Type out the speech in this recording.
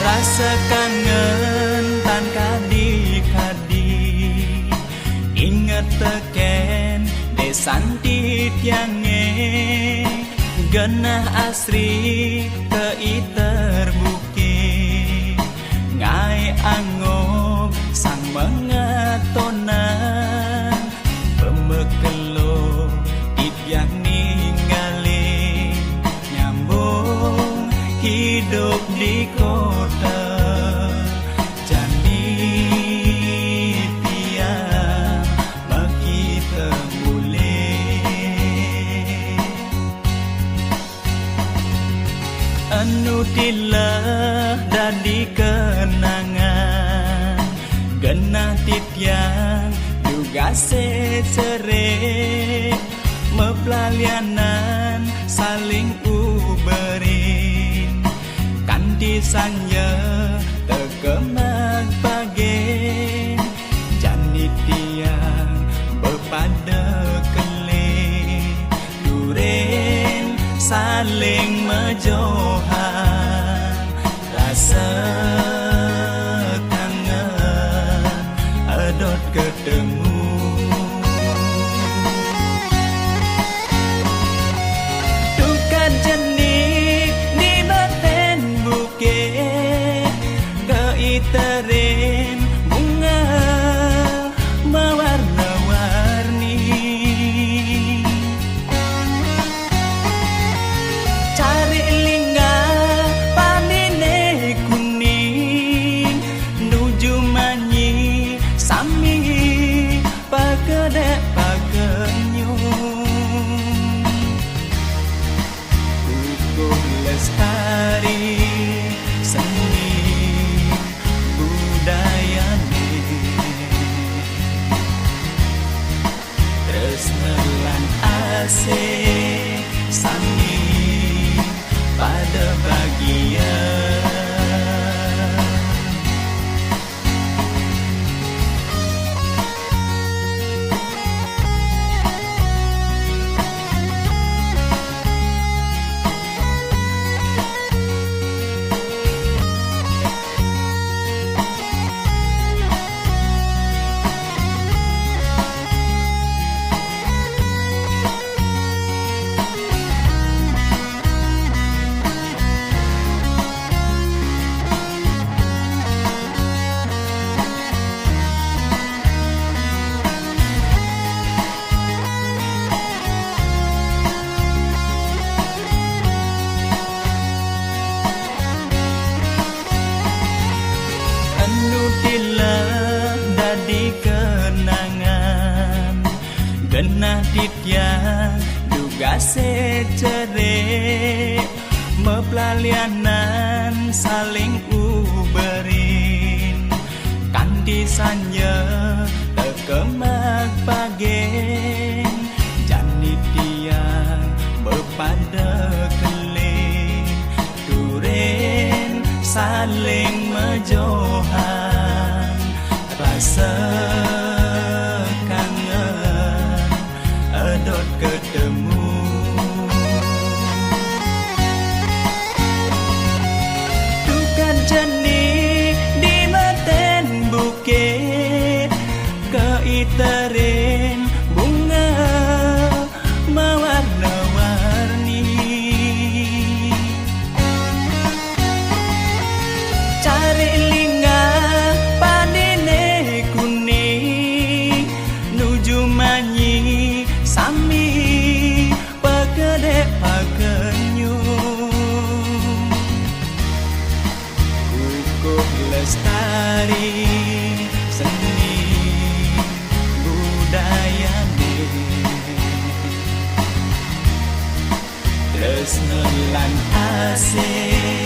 rasa kangen tan kadi-kadi inget teken desanti tiange genah asri kei terbuki ngai angop sang mengatonan pemekelo yang ninggalin nyambung hidup di kota jani tiang bagi temulih anu tilah dadi kenangan genah titiang juga secere mepelalianan saling uberin kanti sanya tegemak bagen jani tiang bepada kelih duren saling mejohan rasa kangen edot ketemu terin bunga mewarna-warni cari lingga panine kuning nuju manyi sami pagedek pagenyung kukuh lestari seni tresmelan asik sami pada bagian dadi kenangan genah titiang juga secere mepelalianan saling uberin kanti sanya tekemak bagen jani tiang bepada kelih duren saling mejohan rasa kangen edot ketemu tukan jenih di meten bukit keiterin bunga mewarna-warni cari lingga manyi sami pagedek pagenyung kukuh lestari seni budaya tresna lan asik